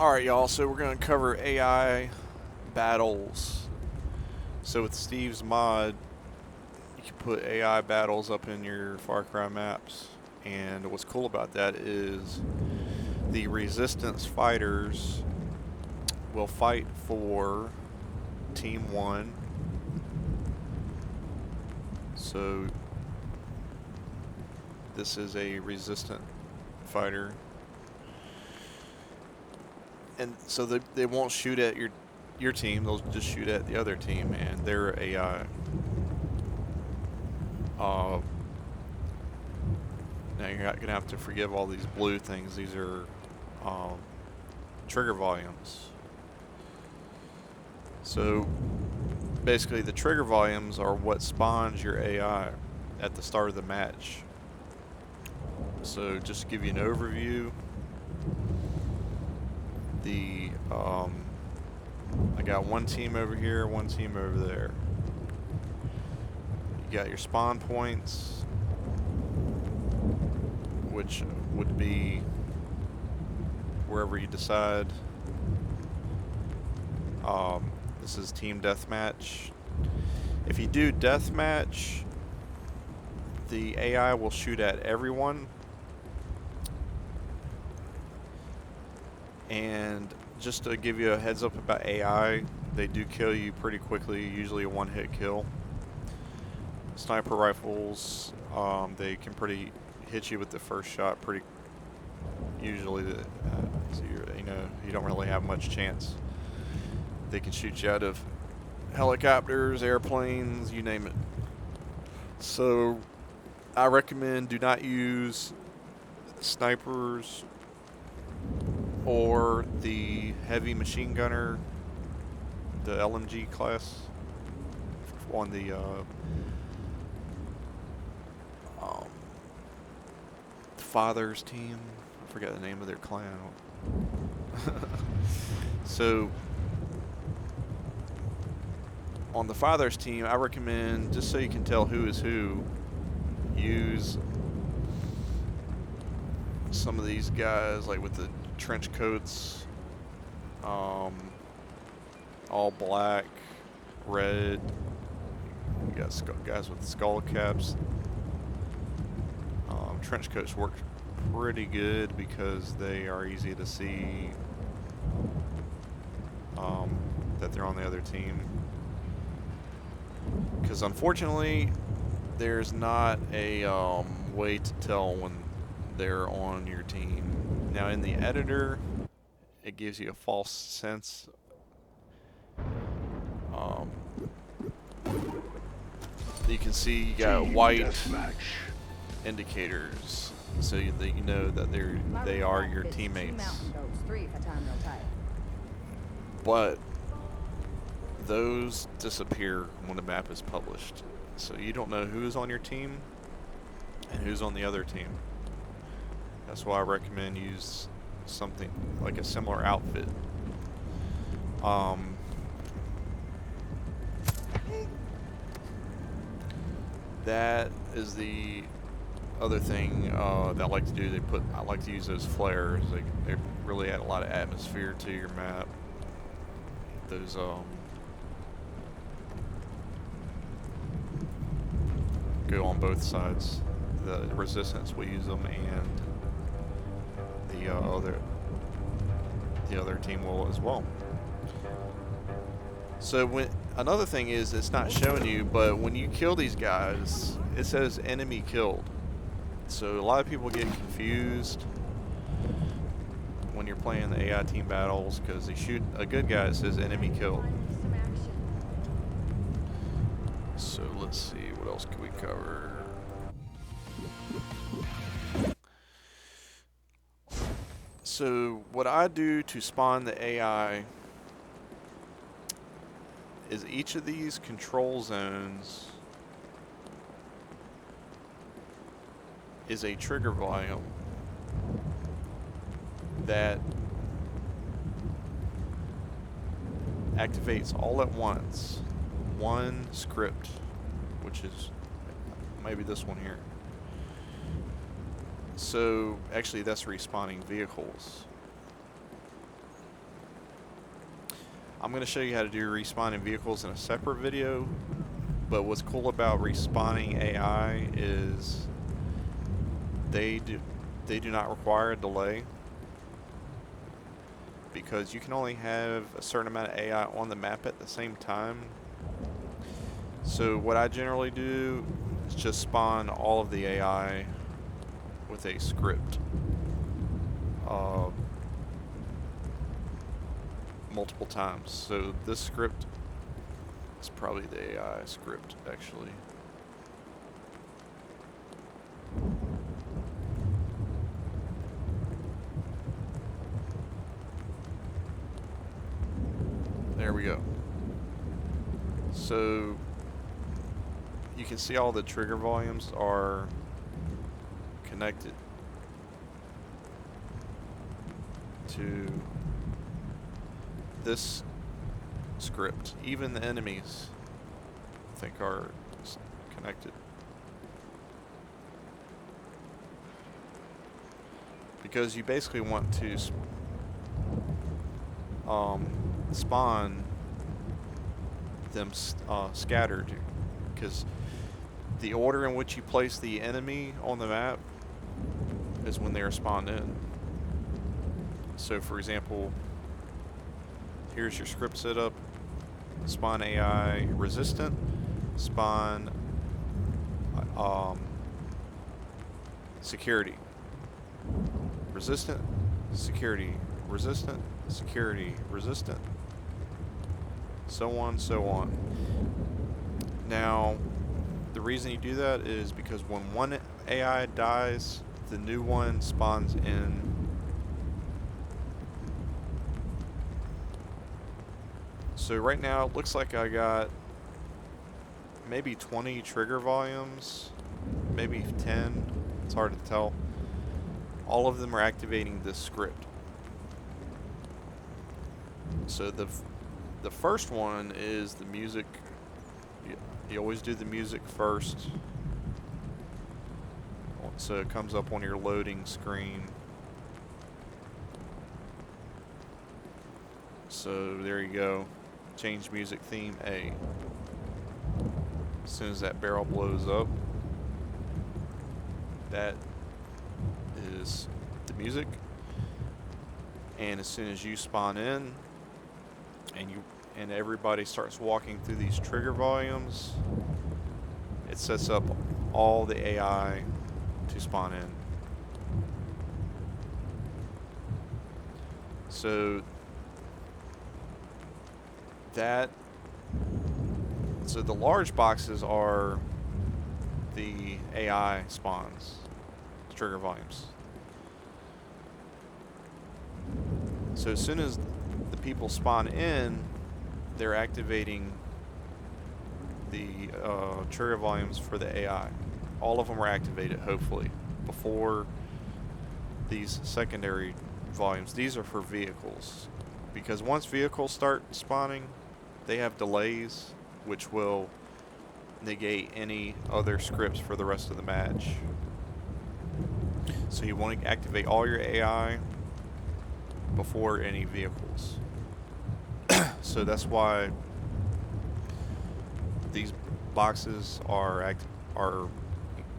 Alright, y'all, so we're going to cover AI battles. So with Steve's mod, you can put AI battles up in your Far Cry maps. And what's cool about that is the resistance fighters will fight for Team 1. So this is a resistant fighter. And so they won't shoot at your team, they'll just shoot at the other team, and they're AI. Now you're not going to have to forgive all these blue things. These are trigger volumes. So basically the trigger volumes are what spawns your AI at the start of the match. So just to give you an overview, I got one team over here, one team over there. You got your spawn points, which would be wherever you decide. This is team deathmatch. If you do deathmatch, the AI will shoot at everyone. And just to give you a heads up about AI, they do kill you pretty quickly, usually a one-hit kill. Sniper rifles, they can hit you with the first shot pretty usually. So you don't really have much chance. They can shoot you out of helicopters, airplanes, you name it. So I recommend do not use snipers or the heavy machine gunner, the LMG class on the father's team. I forgot the name of their clan. So on the father's team, I recommend, just so you can tell who is who, use some of these guys like with the trench coats, all black, red. You got guys with skull caps. Trench coats work pretty good because they are easy to see that they're on the other team. Because unfortunately, there's not a way to tell when they're on your team. Now in the editor, it gives you a false sense. You can see you got white indicators, so you know that they are your teammates. But those disappear when the map is published, so you don't know who's on your team and who's on the other team. That's why I recommend use something like a similar outfit. That is the other thing that I like to do. I like to use those flares. They really add a lot of atmosphere to your map. Those go on both sides. The resistance will use them, and the other team will as well. So another thing is, it's not showing you, but when you kill these guys, it says enemy killed. So a lot of people get confused when you're playing the AI team battles, because they shoot a good guy, it says enemy killed. So let's see, what else can we cover? So what I do to spawn the AI is each of these control zones is a trigger volume that activates all at once one script, which is maybe this one here. So actually that's respawning vehicles. I'm going to show you how to do respawning vehicles in a separate video, but what's cool about respawning AI is they do not require a delay, because you can only have a certain amount of AI on the map at the same time. So what I generally do is just spawn all of the AI with a script. Multiple times. So this script is probably the AI script, actually. There we go. So you can see all the trigger volumes are connected to this script. Even the enemies, I think, are connected. Because you basically want to spawn them scattered, because the order in which you place the enemy on the map is when they are spawned in. So for example, here's your script setup: spawn AI resistant, spawn security, resistant, security, resistant, security, resistant, so on, so on. Now, the reason you do that is because when one AI dies, the new one spawns in. So right now it looks like I got maybe 20 trigger volumes, maybe 10, it's hard to tell. All of them are activating this script. So the first one is the music. You always do the music first, so it comes up on your loading screen. So there you go. Change music theme A. As soon as that barrel blows up, that is the music. And as soon as you spawn in and everybody starts walking through these trigger volumes, it sets up all the AI to spawn in. So the large boxes are the AI spawns, trigger volumes. So as soon as the people spawn in, they're activating the trigger volumes for the AI. All of them are activated, hopefully, before these secondary volumes. These are for vehicles, because once vehicles start spawning, they have delays which will negate any other scripts for the rest of the match. So you want to activate all your AI before any vehicles. So that's why these boxes are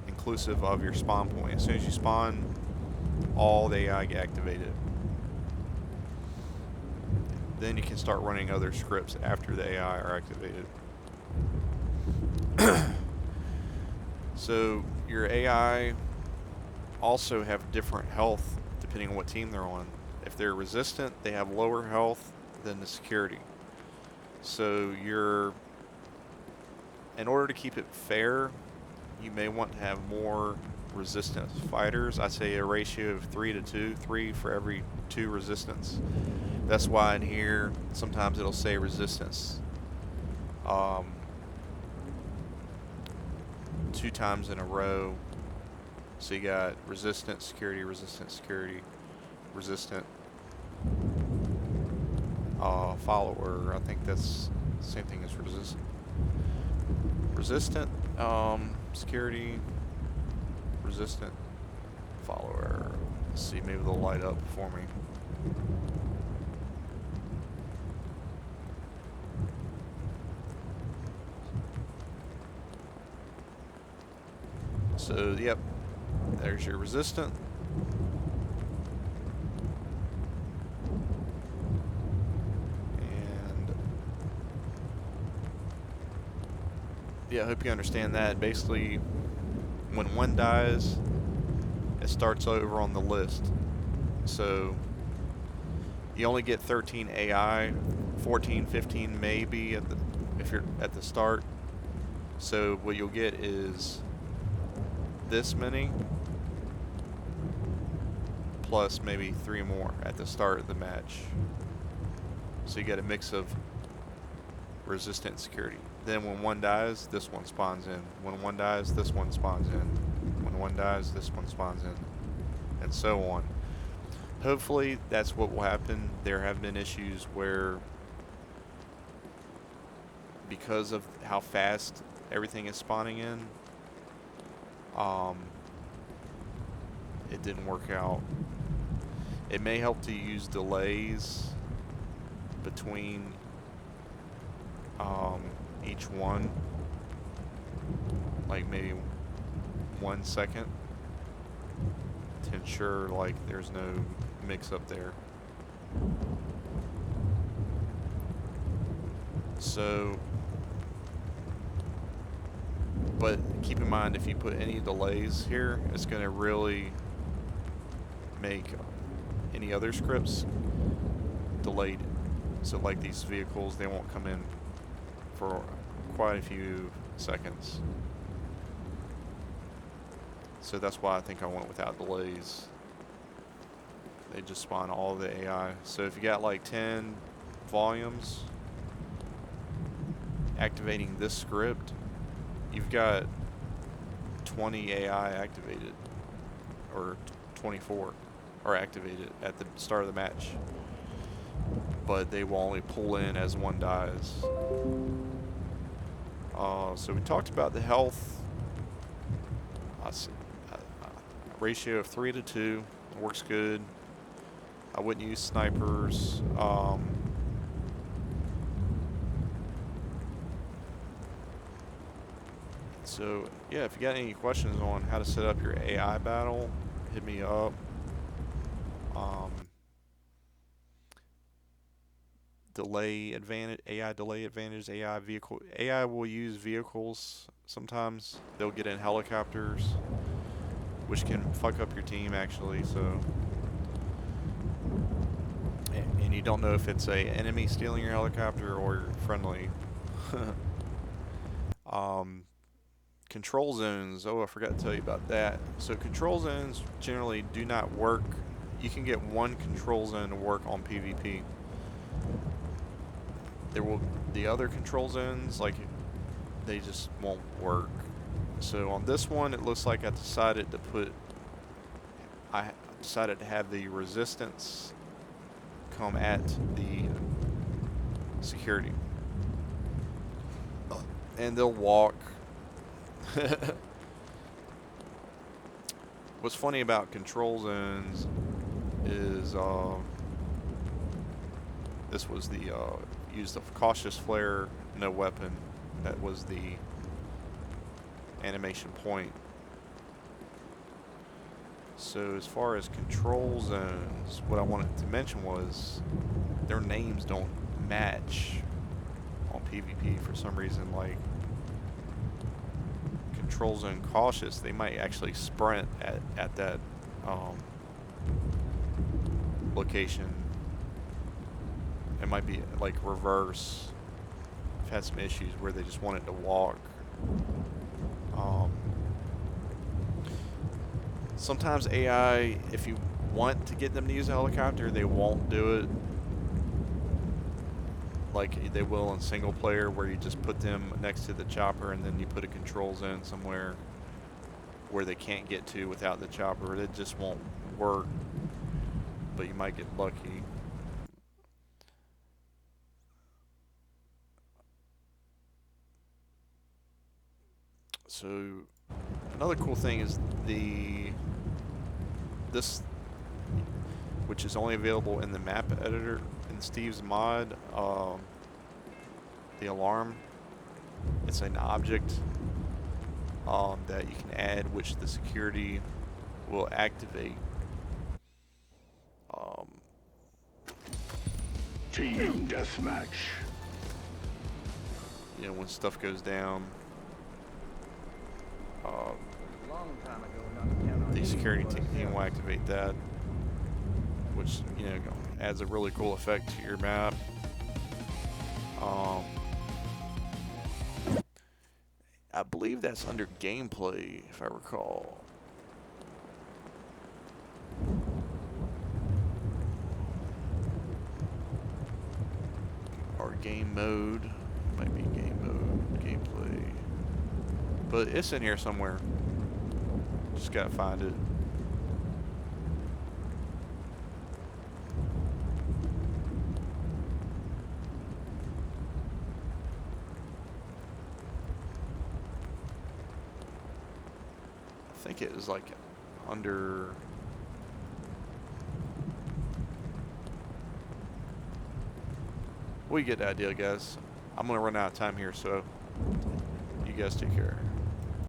inclusive of your spawn point. As soon as you spawn, all the AI get activated. Then you can start running other scripts after the AI are activated. So your AI also have different health depending on what team they're on. If they're resistant, they have lower health than the security. So in order to keep it fair, you may want to have more resistance fighters. I say a ratio of 3 to 2, 3 for every 2 resistance. That's why in here sometimes it'll say resistance 2 times in a row. So you got resistant, security, resistant, security, resistant, follower. I think that's the same thing as resistant, security, resistant, follower. Let's see, maybe they'll light up for me. So, yep, there's your resistant. And yeah, I hope you understand that. Basically, when one dies, it starts over on the list. So you only get 13 AI, 14, 15 maybe if you're at the start. So what you'll get is this many plus maybe 3 more at the start of the match. So you get a mix of resistant security. Then when one dies, this one spawns in. When one dies, this one spawns in. When one dies, this one spawns in. And so on. Hopefully that's what will happen. There have been issues where, because of how fast everything is spawning in, it didn't work out. It may help to use delays between each one, like maybe 1 second, to ensure like there's no mix up there. So, but keep in mind, if you put any delays here, it's going to really make any other scripts delayed. So like these vehicles, they won't come in for quite a few seconds. So that's why I think I went without delays. They just spawn all the AI. So if you got like 10 volumes, activating this script, you've got 20 AI activated, or 24 are activated at the start of the match. But they will only pull in as one dies. So we talked about the health. Ratio of 3 to 2 works good. I wouldn't use snipers. So yeah, if you got any questions on how to set up your AI battle, hit me up. Delay advantage, AI delay advantage, AI vehicle. AI will use vehicles sometimes. They'll get in helicopters, which can fuck up your team actually. So, and you don't know if it's a enemy stealing your helicopter or friendly. Control zones. Oh, I forgot to tell you about that. So control zones generally do not work. You can get one control zone to work on PvP. The other control zones, like, they just won't work. So on this one, it looks like I decided to have the resistance come at the security. And they'll walk. What's funny about control zones is this was the use of cautious flare, no weapon. That was the animation point. So as far as control zones, what I wanted to mention was their names don't match on PvP for some reason. Like control zone cautious, they might actually sprint at that location. It might be like reverse. I've had some issues where they just wanted to walk. Sometimes AI, if you want to get them to use a helicopter, they won't do it like they will in single player, where you just put them next to the chopper and then you put a control zone somewhere where they can't get to without the chopper. It just won't work, but you might get lucky. So another cool thing is this, which is only available in the map editor in Steve's mod, the alarm. It's an object that you can add, which the security will activate. Team deathmatch. You know, when stuff goes down, the security team will activate that, which, you know, adds a really cool effect to your map. I believe that's under gameplay, if I recall. Or game mode. Might be game mode, gameplay. But it's in here somewhere. Just gotta find it. I think it was like under... We get the idea, guys. I'm gonna run out of time here, so you guys take care.